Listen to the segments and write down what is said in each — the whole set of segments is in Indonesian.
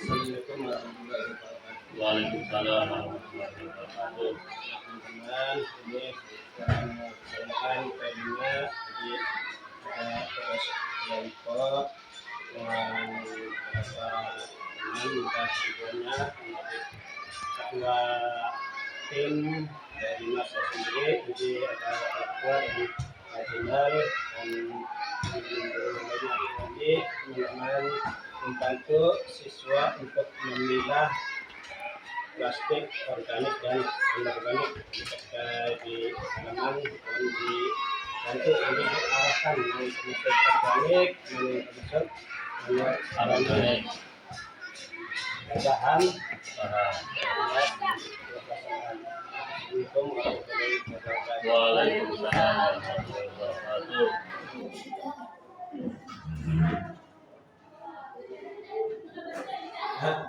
Assalamualaikum warahmatullahi wabarakatuh. Waalaikumsalam warahmatullahi wabarakatuh. Teman-teman, ini sekarang perkenalkan temanya di tugas kelompok dengan beberapa teman dan sebelumnya ketua tim dari masa sendiri, jadi ada ketua dan jenderal dan lagi teman-teman membantu siswa untuk memilah plastik organik dan anorganik di halaman dan dibantu untuk diarahkan yang termasuk organik, yang termasuk Anorganik. bahan.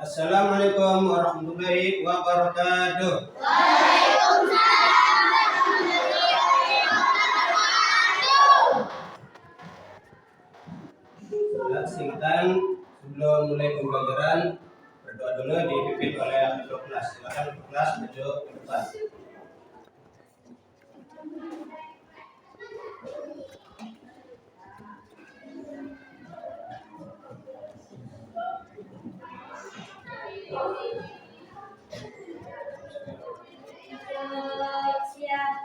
Assalamualaikum warahmatullahi wabarakatuh. Waalaikumsalam warahmatullahi wabarakatuh. Assalamualaikum warahmatullahi wabarakatuh. Singkatan sebelum mulai pembelajaran, berdoa dulu dipimpin oleh ketua kelas. Silakan ketua kelas maju ke depan. Siap.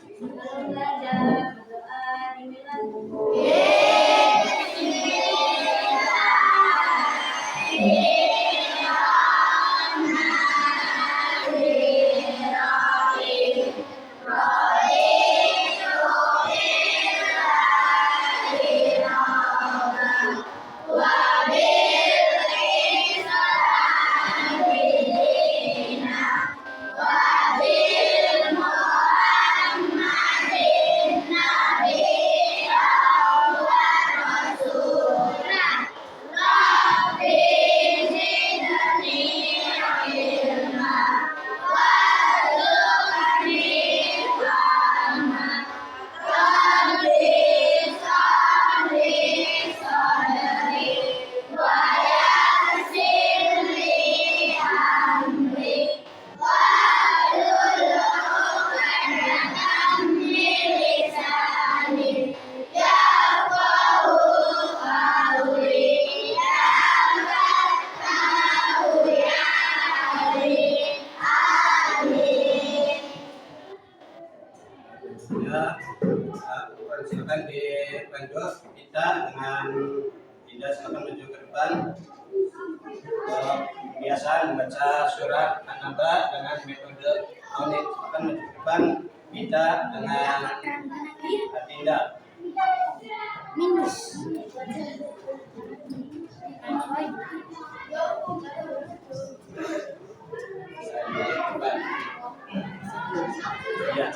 Sebelum belajar berdoa dimulai. Ya, silakan dibantu kita dengan Dinda, silakan maju ke depan. Kebiasaan membaca surat An-Naba dengan metode Aunit, silakan maju ke depan kita dengan Dinda. Minus. Ya.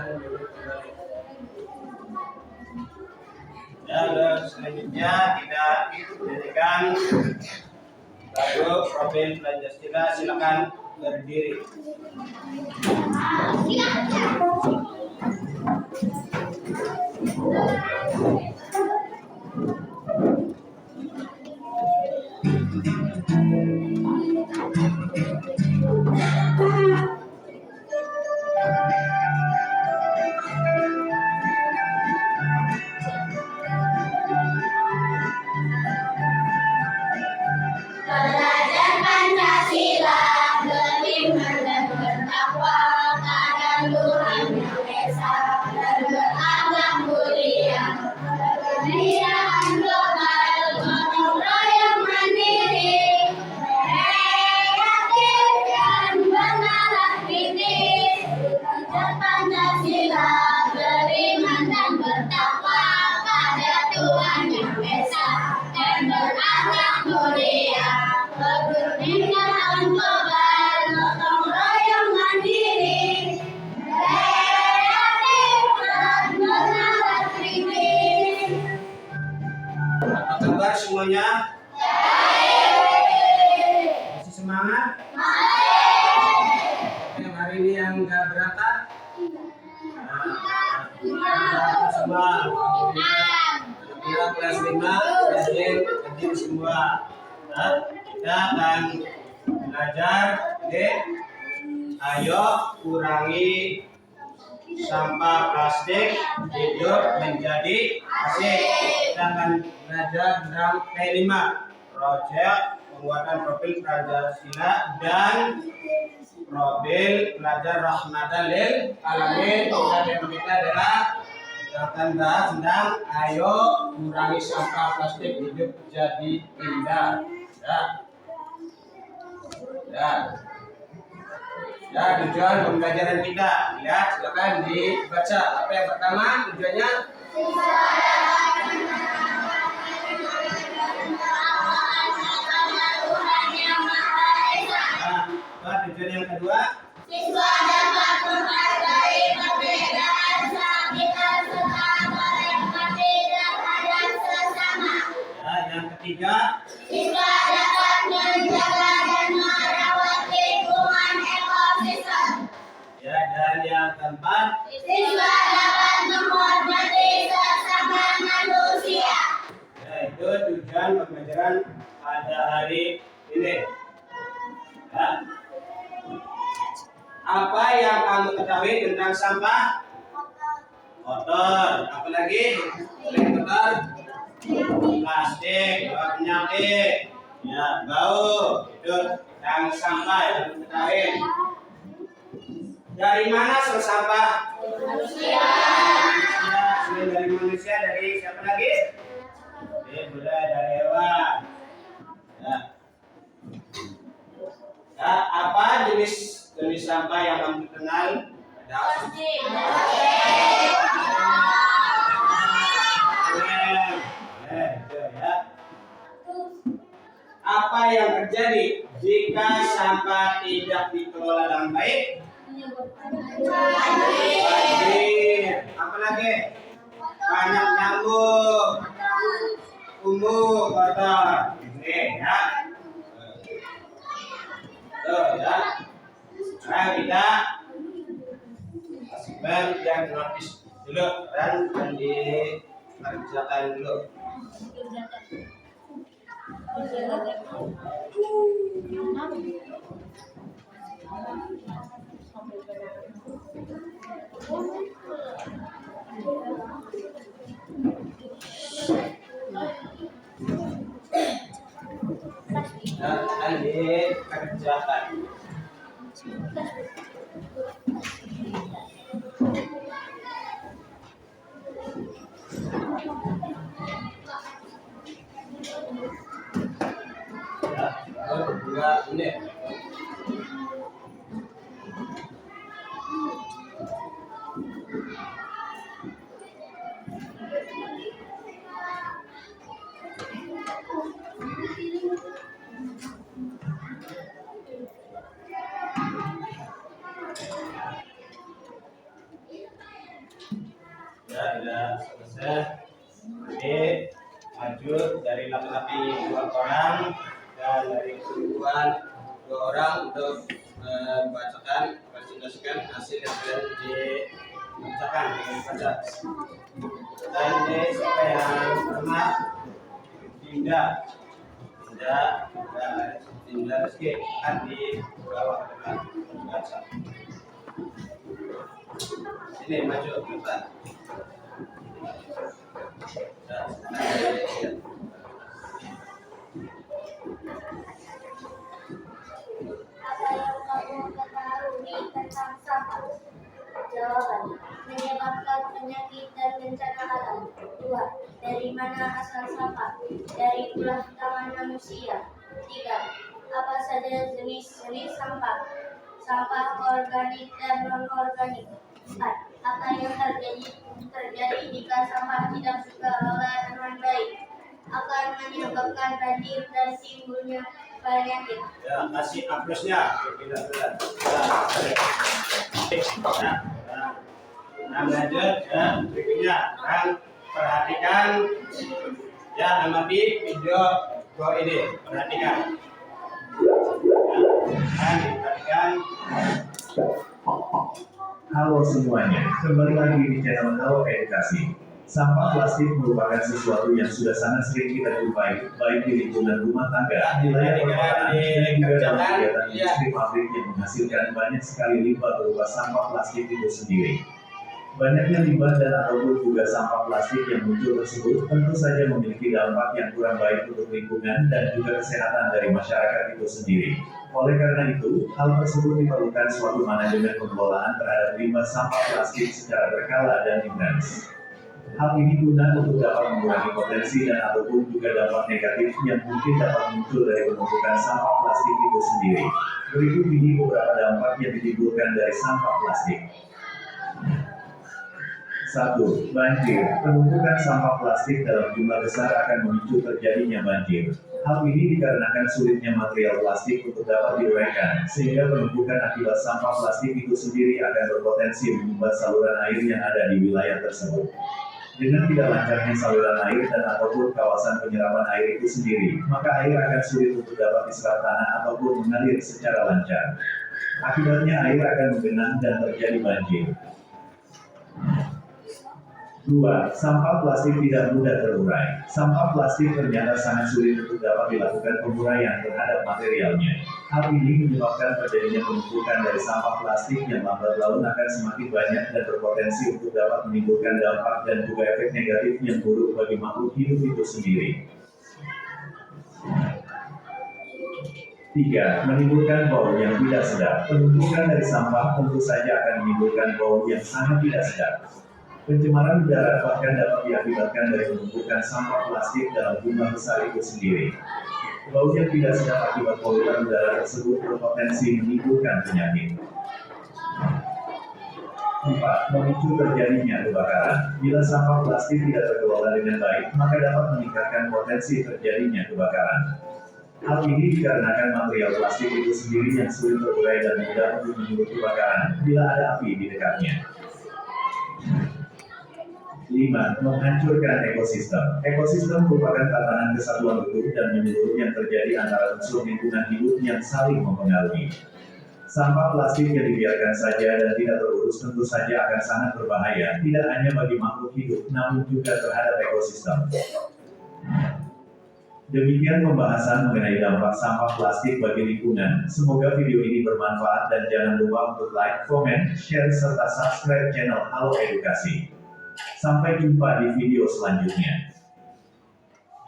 silakan duduk kembali. Dan selanjutnya kita berikan lagu Profil Pancasila, silakan berdiri. Belajar Pancasila, beriman dan bertakwa pada Tuhan Yang Esa, dan berakhlak mulia, kebudayaan global, gotong royong mandiri, kreatif dan bernalar kritis. Belajar Pancasila, beriman dan bertakwa pada Tuhan Yang Esa, dan berakhlak mulia, kebudayaan global, gotong royong mandiri, kreatif dan bernalar kritis. Apa kabar semuanya? Masih semangat? Yang hari ini yang nggak berangkat? Berangkat semua. Alhamdulillah kelas 5 rajin semua. Nah, kita akan belajar. Oke. Ayo kurangi sampah plastik, hidup menjadi asik. Kita akan belajar tentang P5, proyek pembuatan profil Pancasila dan profil pelajar rahmatan lil alamin. Tema kita adalah kita akan bahas tentang ayo kurangi sampah plastik, hidup jadi indah. Ya, tujuan pembelajaran kita. Lihat, silakan dibaca. Apa yang pertama tujuannya? Nah, apa tujuan yang kedua? Siswa dapat menghargai perbedaan kita serta berempati terhadap sesama. Ya, yang ketiga. Siswa dapat menjaga dan merawat lingkungan ekosistem. Ya, dan yang keempat. Siswa dapat menghormati sesama manusia. Ya, itu tujuan pembelajaran pada hari ini. Ya. Apa yang kamu ketahui tentang sampah? Kotor. Apalagi selain kotor? Plastik, bawa penyakit, ya bau, itu yang sampah yang ketahui. Dari mana sumber sampah? Manusia. Selain dari manusia, dari siapa lagi? Dari hewan. Ya. Ya, apa jenis sampah yang kamu kenal? Ada apa yang terjadi jika sampah tidak dikelola dengan baik? Banjir. Apa lagi? Banyak nyamuk, kumuh, kotor. Ini ya. Tuh ya. Sekarang kita yang notis dulu dan dikerjakan dulu. Dan dikerjakan. Ya, 2 menit. sudah selesai. Jadi maju dari laki-laki 2 orang dan dari perempuan 2 orang untuk membacakan, presentasikan hasil yang sudah dibacakan dengan baca. Dan ini siapa yang pernah Dinda Rizky akan dibawa ke depan baca. Sini maju depan. Apa yang kamu ketahui tentang sampah? Jawaban: menyebabkan penyakit dan bencana alam. 2. Dari mana asal sampah? Dari ulah tangan manusia. 3. Apa saja jenis-jenis sampah? Sampah organik dan non-organik. 4. Apa yang terjadi jika sampah tidak dikelola dengan baik? Akan menyebabkan banjir dan timbulnya penyakit. Ya, kasih aplausnya. Nah, lanjut berikutnya. Perhatikan ya, amati video ini. Perhatikan. Perhatikan. Halo semuanya, kembali lagi di channel Halo Edukasi. Sampah plastik merupakan sesuatu yang sudah sangat sering kita jumpai, baik di lingkungan rumah tangga, wilayah perkotaan, dan juga dalam kegiatan industri pabrik yang menghasilkan banyak sekali limbah berupa sampah plastik itu sendiri. Banyaknya limbah dan ataupun juga sampah plastik yang muncul tersebut tentu saja memiliki dampak yang kurang baik untuk lingkungan dan juga kesehatan dari masyarakat itu sendiri. Oleh karena itu, hal tersebut diperlukan suatu manajemen pengelolaan terhadap limbah sampah plastik secara berkala dan intens. Hal ini guna untuk dapat mengurangi potensi dan ataupun juga dampak negatif yang mungkin dapat muncul dari penumpukan sampah plastik itu sendiri. Berikut ini beberapa dampak yang ditimbulkan dari sampah plastik. 1. Banjir. Penumpukan sampah plastik dalam jumlah besar akan memicu terjadinya banjir. Hal ini dikarenakan sulitnya material plastik untuk dapat diuraikan, sehingga penumpukan akibat sampah plastik itu sendiri akan berpotensi menyumbat saluran air yang ada di wilayah tersebut. Dengan tidak lancarnya saluran air dan ataupun kawasan penyerapan air itu sendiri, maka air akan sulit untuk dapat diserap tanah ataupun mengalir secara lancar. Akibatnya air akan menggenang dan terjadi banjir. 2. Sampah plastik tidak mudah terurai. Sampah plastik ternyata sangat sulit untuk dapat dilakukan penguraian terhadap materialnya. Hal ini menyebabkan terjadinya penumpukan dari sampah plastik yang lambat laun akan semakin banyak dan berpotensi untuk dapat menimbulkan dampak dan juga efek negatif yang buruk bagi makhluk hidup itu sendiri. 3. Menimbulkan bau yang tidak sedap. Penumpukan dari sampah tentu saja akan menimbulkan bau yang sangat tidak sedap. Pencemaran udara bahkan dapat diakibatkan dari penumpukan sampah plastik dalam jumlah besar itu sendiri. Bau yang tidak sedap akibat polutan udara tersebut berpotensi menimbulkan penyakit. 4. Memicu terjadinya kebakaran. Bila sampah plastik tidak terkelola dengan baik, maka dapat meningkatkan potensi terjadinya kebakaran. Hal ini dikarenakan material plastik itu sendiri yang sulit terurai dan mudah untuk menyulut kebakaran bila ada api di dekatnya. 5. Menghancurkan ekosistem. Ekosistem merupakan tatanan kesatuan utuh dan menyeluruh yang terjadi antara unsur lingkungan hidup yang saling mempengaruhi. Sampah plastik yang dibiarkan saja dan tidak terurus tentu saja akan sangat berbahaya, tidak hanya bagi makhluk hidup, namun juga terhadap ekosistem. Demikian pembahasan mengenai dampak sampah plastik bagi lingkungan. Semoga video ini bermanfaat dan jangan lupa untuk like, komen, share, serta subscribe channel Halo Edukasi. Sampai jumpa di video selanjutnya.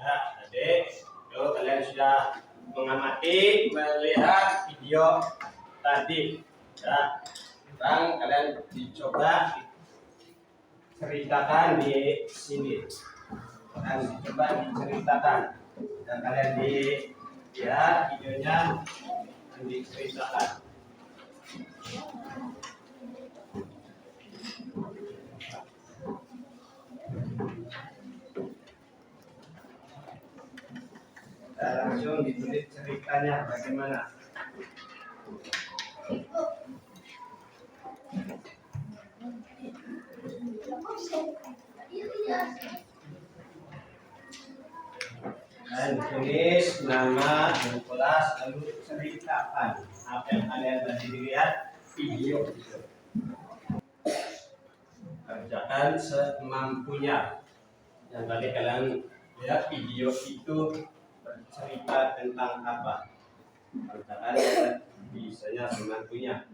Ya, adik, kalian sudah mengamati, melihat video tadi. Ya, sekarang kalian dicoba ceritakan di sini. Dan dicoba diceritakan. Dan kalian lihat videonya dan diceritakan. Langsung ditulis ceritanya bagaimana. Dan tulis nama dan kelas, lalu ceritakan apa yang kalian tadi lihat video itu. Kerjakan semampunya. Dan tadi kalian lihat video itu bercerita tentang apa? Kerjakan bisanya semampunya.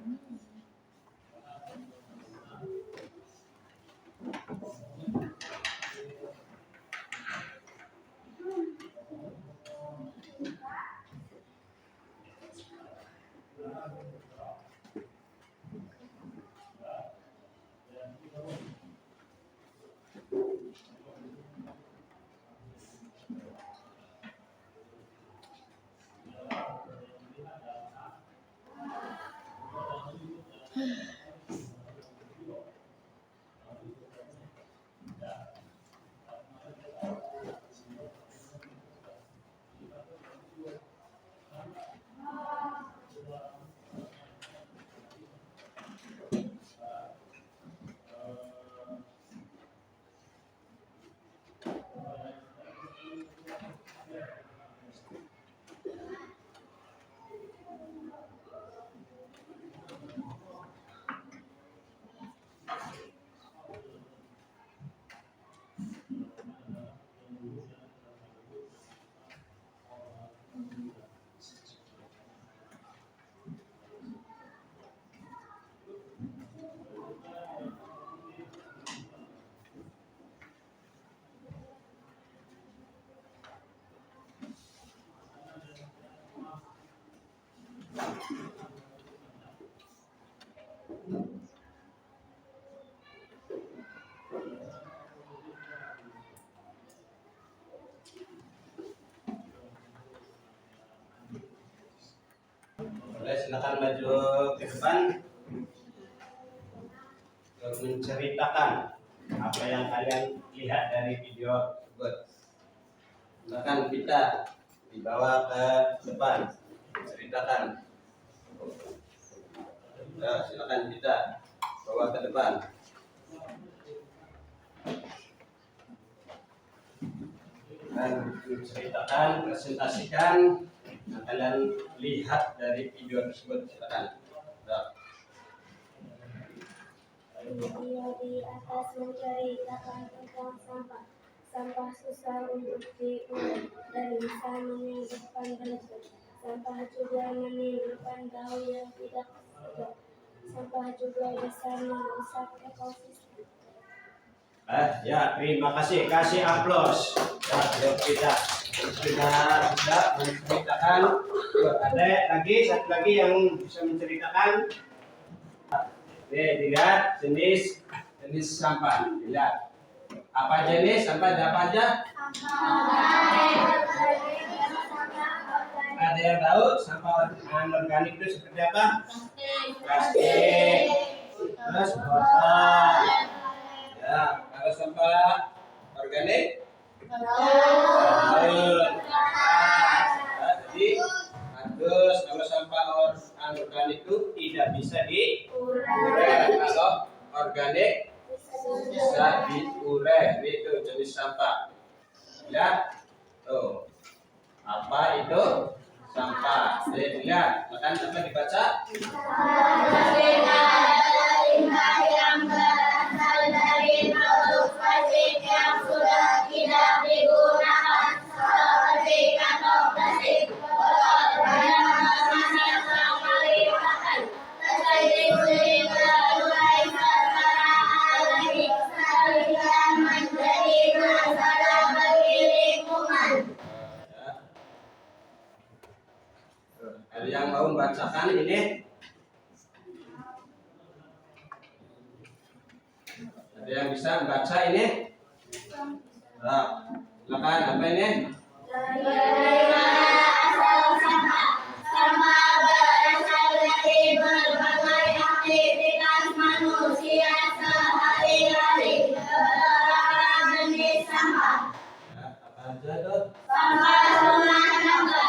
Boleh silakan maju ke depan untuk menceritakan apa yang kalian lihat dari video tersebut. Silakan kita dibawa ke depan, ceritakan. Ya, silakan kita bawa ke depan. Dan menceritakan, presentasikan yang kalian lihat dari video tersebut. Silakan. Ya. Video di atas menceritakan tentang sampah. Sampah susah untuk diurus dan bisa menimbulkan penyakit. Sampah juga menimbulkan bau yang tidak sedap. Sampah juga bisa merusak ekosistem. Ya, terima kasih. Kasih aplaus. Ya, yuk kita sudah menceritakan. Ada lagi satu lagi yang bisa menceritakan. Dilihat jenis sampah. Dilihat apa jenis sampah? Apa aja? Ada yang tahu sampah anorganik itu seperti apa? Plastik, terus botol. Ya, kalau sampah organik, jadi harus kalau sampah anorganik itu tidak bisa diurai. Kalau organik bisa diurai. Itu jenis sampah. Ya, tuh apa itu sampah? Jadi lihat, makan apa dibaca? Yang berasal dari produk plastik yang sudah tidak digunakan seperti kantong plastik, botol, dan kemasan yang kali pakai. Plastik berurai secara alami sekalian menjadi masalah bagi lingkungan. Ada yang mau membacakan ini? Ada yang bisa membaca ini? Nah, silakan. Apa ini? Dari mana asal sampah? Sampah berasal dari berbagai aktivitas manusia sehari-hari. Beberapa jenis sampah. Ya, apa aja tuh? Sampah rumah tangga,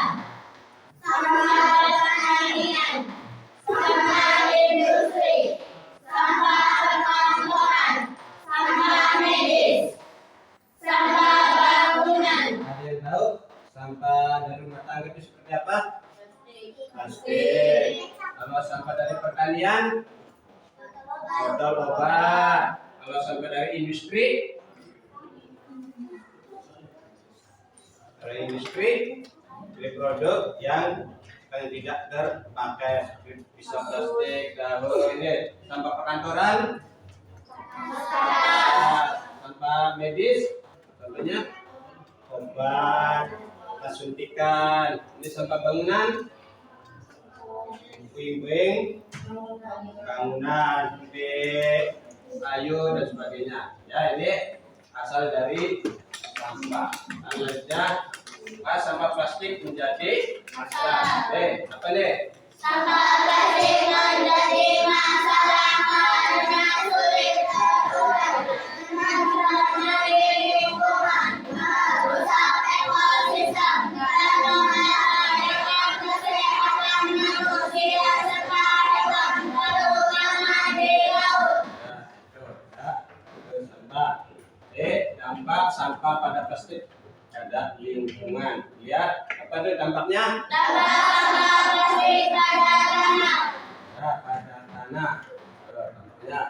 sampah pertanian, sampah industri, sampah perkantoran, sampah Kalau sampah dari pertanian, botol obat. Kalau sampah dari industri, dari produk yang tidak terpakai, bisa plastik, daun ini. Sampah perkantoran, sampah medis, contohnya obat, alat suntikan. Ini sampah bangunan, puing-puing, bangunan, kayu dan sebagainya. Ya, ini asal dari sampah. Selanjutnya, sampah plastik menjadi masalah. Apa nih? Sampah plastik menjadi masalah karena sulit terurai, mengenai lingkungan, merusak ekosistem, dan membahayakan kesehatan manusia serta hewan, terutama di laut. Sampah. Dampak sampah pada plastik pada lingkungan. Lihat apa itu dampaknya? Dampak sampah plastik pada tanah. Pada tanah. Dampaknya.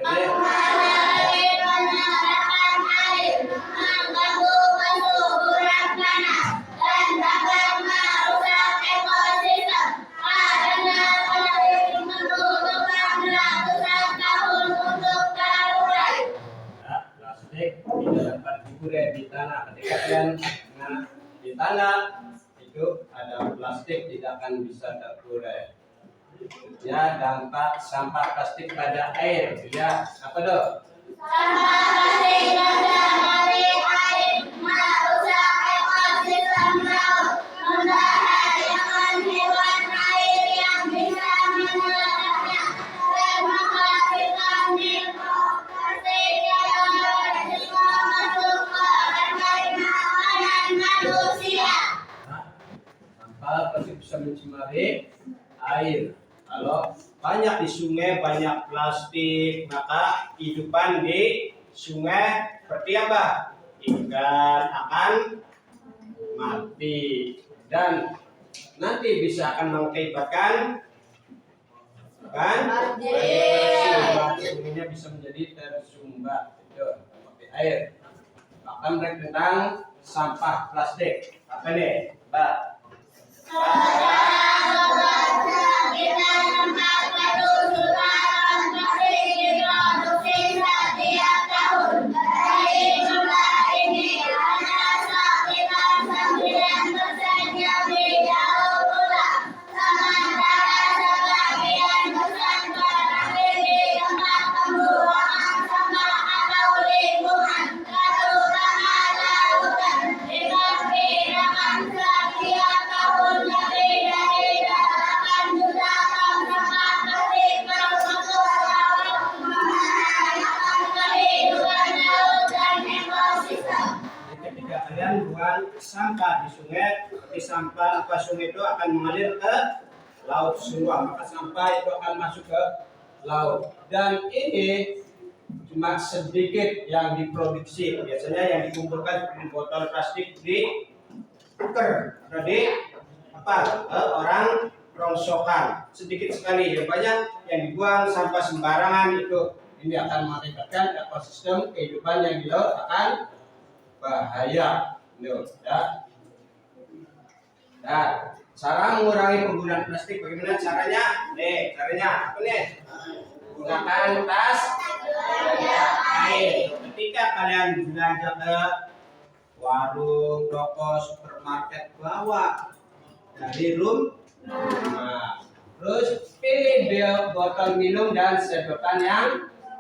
Mempengaruhi penyerapan air, mengganggu kesuburan tanah, dan dapat merusak ekosistem karena peneliti membutuhkan ratusan tahun untuk terurai. Plastik tidak dapat diurai di tanah. Ketika kalian di tanah itu ada plastik tidak akan bisa terurai. Ya, dampak sampah plastik pada air. Ya, apa tuh? Sampah plastik menjadi air, merusak ekosistem laut, membahayakan hewan air yang bisa menyerapnya, dan menghasilkan mikroplastik yang berisiko masuk ke rantai makanan manusia. Sampah plastik bisa mencemari air. Kalau banyak di sungai banyak plastik, maka kehidupan di sungai seperti apa? Ikan akan mati dan nanti bisa akan mengakibatkan sungainya bisa menjadi tersumbat. Itu seperti air. Akan tentang sampah plastik. Apa nih, Mbak? Kita tempat penelusuran plastik diproduksi setiap tahun. Dari jumlah ini hanya sekitar 9% yang didaur ulang. Sementara sebagian besar berakhir di tempat pembuangan sampah atau lingkungan, terutama lautan. Dengan perkiraan setiap tahun lebih dari 8 juta ton sampah plastik masuk ke laut, membahayakan kehidupan laut dan ekosistem. Ketika kalian buang sampah di sungai, seperti sampah sungai itu akan mengalir ke laut semua, maka sampah itu akan masuk ke laut. Dan ini cuma sedikit yang diproduksi. Biasanya yang dikumpulkan seperti botol plastik di tuker atau di orang rongsokan, sedikit sekali. Yang banyak yang dibuang sampah sembarangan itu, ini akan mengakibatkan ekosistem kehidupan yang di laut akan bahaya. Ya. Nah, cara mengurangi penggunaan plastik bagaimana caranya? Nih, caranya apa nih? Gunakan tas air. Ketika kalian belanja ke warung, toko, supermarket, bawa dari rumah. Terus pilih botol minum dan sedotan yang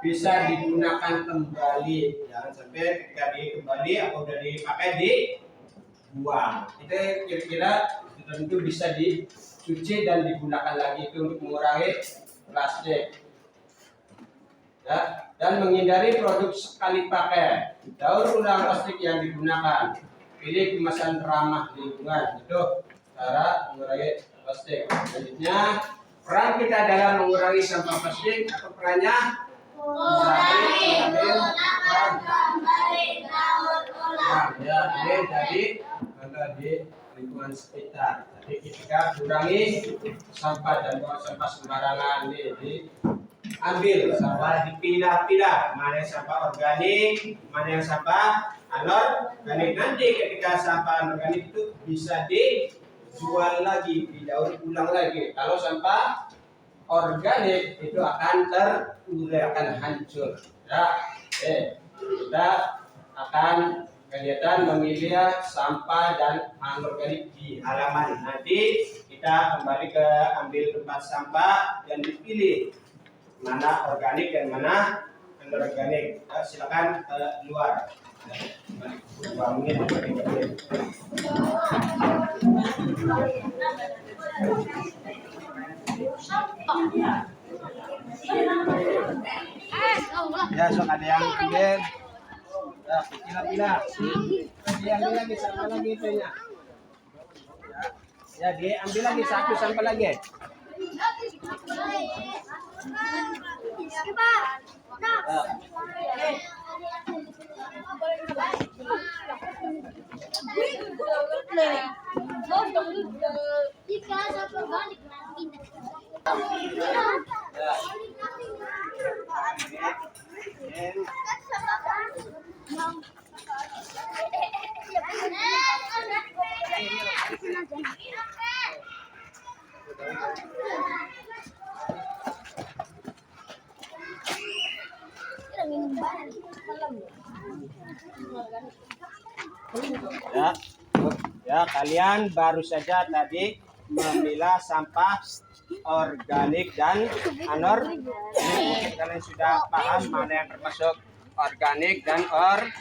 bisa digunakan kembali. Jangan sampai ketika kembali atau udah dipakai dibuang. Itu kira-kira tentu bisa dicuci dan digunakan lagi itu untuk mengurangi plastik. Ya, dan menghindari produk sekali pakai. Daur ulang plastik yang digunakan. Pilih kemasan ramah lingkungan. Itu cara mengurangi plastik. Selanjutnya, peran kita dalam mengurangi sampah plastik atau perannya Mengurangi kembali daur ulang. ya, ini tadi contoh di lingkungan teman sekitar. Jadi kita kurangi sampah dan buang sampah sembarangan. Ambil sampah, dipilah-pilah mana yang sampah organik, mana yang sampah anorganik. Nanti ketika sampah anorganik itu bisa dijual lagi, didaur ulang lagi. Kalau sampah organik itu akan terurai, akan hancur. Ya, kita akan kegiatan memilih sampah dan anorganik di halaman. Nanti kita kembali ke ambil tempat sampah dan dipilih mana organik dan mana anorganik. Silakan keluar. 2 menit. Ya, sok ada yang ambil. Ya, pilah-pilah. Ambil lagi sampah lagi itu ya. Ya, diambil lagi satu sampah lagi. Ya, kalian baru saja tadi memilah sampah organik dan anorganik. Mungkin kalian sudah paham mana yang termasuk organik dan organik.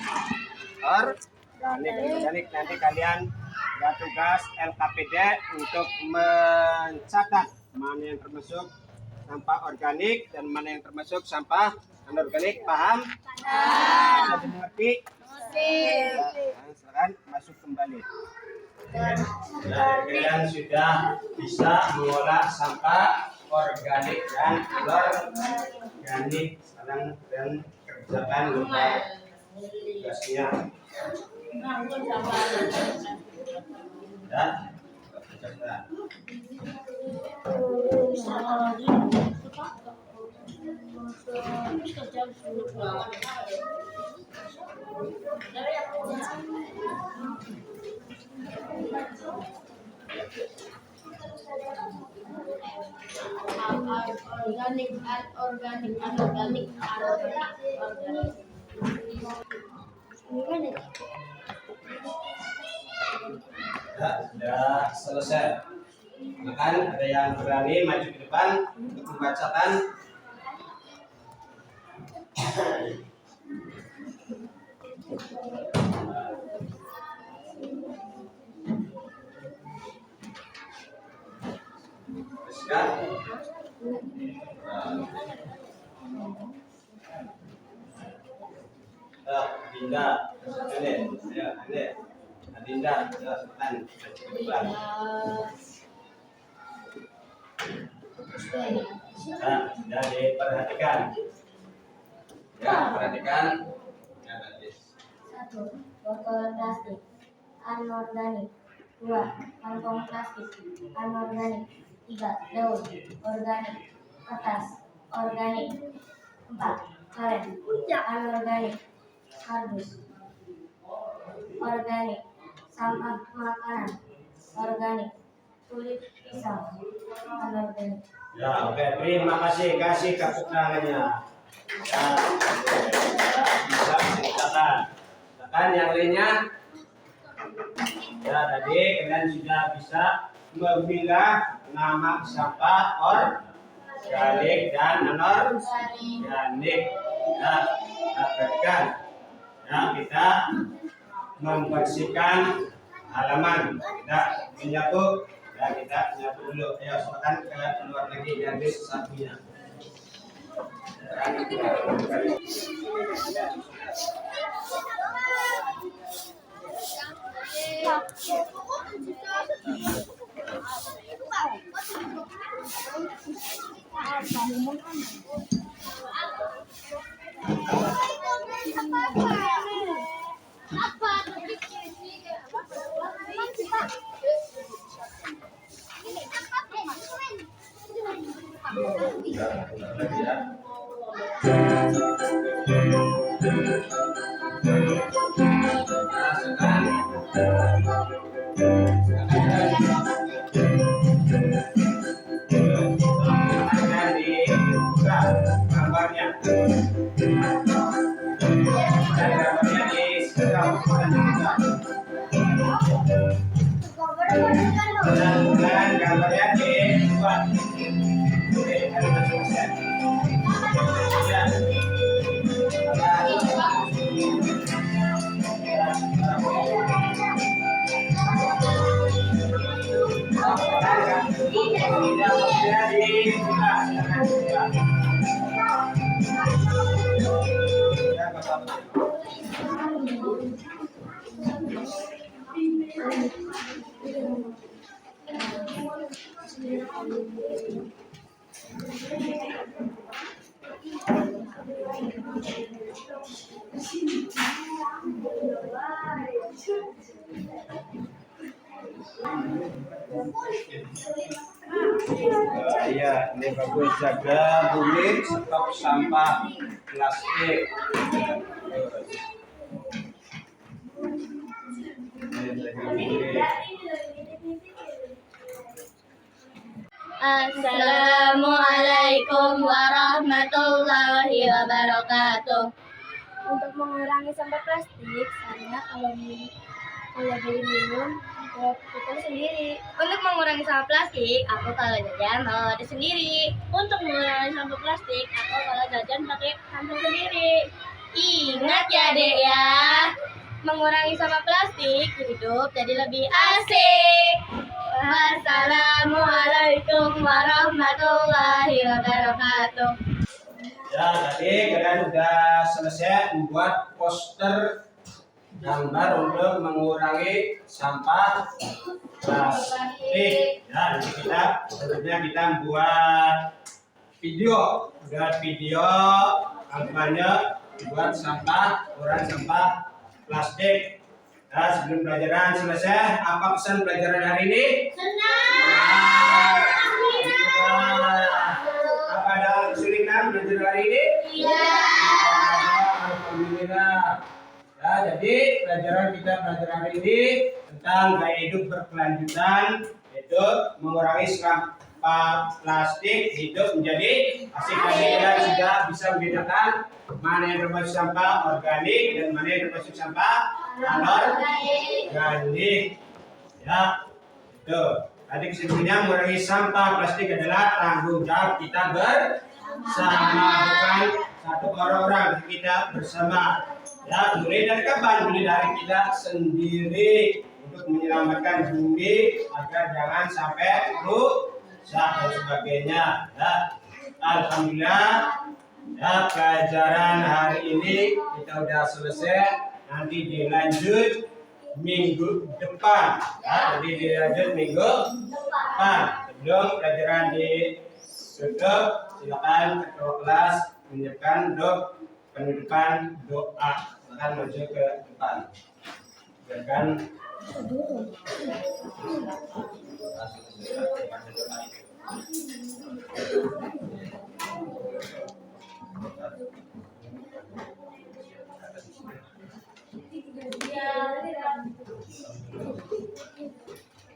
Nanti kalian ada tugas LKPD untuk mencatat mana yang termasuk sampah organik dan mana yang termasuk sampah anorganik. Paham? Bisa dimengerti? Silakan masuk kembali. Kalian sudah bisa mengolah sampah organik dan anorganik. Sekarang dan kerjakan tugasnya. Ya, kerjakan. Organik, anorganik, anorganik, anorganik. Ya, sudah selesai. Silakan ada yang berani maju ke depan untuk membacakan. Adinda, Adinda, silakan maju ke depan. Sudah diperhatikan. Ya, perhatikan. Ya, Batis. 1. Botol plastik anorganik. 2. Kantong plastik anorganik. 3. Daun organik. Kertas organik. 4. Karet anorganik. Kardus organik. Sampah makanan organik. Kulit pisang anorganik. Ya, oke, terima kasih. Kasih tepuk tangannya. Ya, bisa ceritakan. Silakan yang lainnya. Ya, tadi kalian sudah bisa memilah nama sampah organik dan anorganik. Ya, perhatikan. Ya, kita membersihkan halaman. Kita menyapu. Ya, kita nyapu dulu. Ya, silakan keluar lagi dari sapunya. gambarnya. Gambarnya di sekarang dan gambarnya dibuat. Oke, ada selesai. Ya. Iya, ini bagus, jaga bumi, stop sampah plastik. Assalamualaikum warahmatullahi wabarakatuh. Untuk mengurangi sampah plastik, saya kalau beli minum putar sendiri. Untuk mengurangi sampah plastik, aku kalau jajan bawa wadah sendiri. Untuk mengurangi sampah plastik, aku kalau jajan pakai kantong sendiri. Ingat ya dek ya, mengurangi sampah plastik hidup jadi lebih asik. Wassalamualaikum warahmatullahi wabarakatuh. Ya, tadi kalian sudah selesai membuat poster gambar untuk mengurangi sampah plastik. Ya, nanti kita selanjutnya kita membuat video, kampanye buat mengurangi sampah plastik. Ya, sebelum pelajaran selesai, apa pesan pelajaran hari ini? Senang. Apa ada kesulitan belajar hari ini? Iya. Alhamdulillah. Ya, jadi pelajaran hari ini tentang gaya hidup berkelanjutan, yaitu mengurangi sampah plastik, hidup menjadi asik. Kalian sudah bisa membedakan mana yang termasuk sampah organik dan mana yang termasuk sampah anorganik. Ya, itu. Tadi kesimpulannya mengurangi sampah plastik adalah tanggung jawab kita bersama, bukan satu orang kita bersama. Ya, mulai dari kapan? Mulai dari kita sendiri untuk menyelamatkan bumi agar jangan sampai rusak dan sebagainya. Ya, alhamdulillah. Ya, pelajaran hari ini kita sudah selesai. Nanti dilanjut minggu depan. Ya, jadi dilanjut minggu depan. Sebelum pelajaran ditutup, silakan ketua kelas menyiapkan penutupan doa. Silakan maju ke depan. Silakan.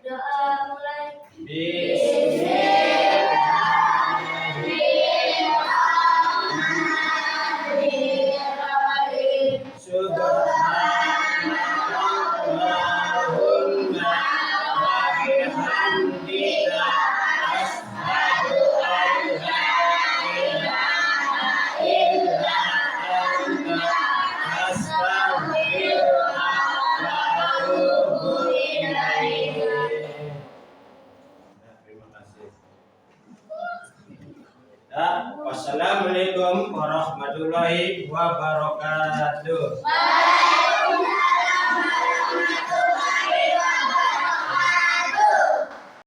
Doa mulai. Bismillahirrahmanirrahim. Subhanallahumma wa bihamdika asyhadu an la ilaha illa anta astaghfiruka wa atubu ilaik. Terima kasih. Wassalamualaikum warahmatullahi wabarakatuh.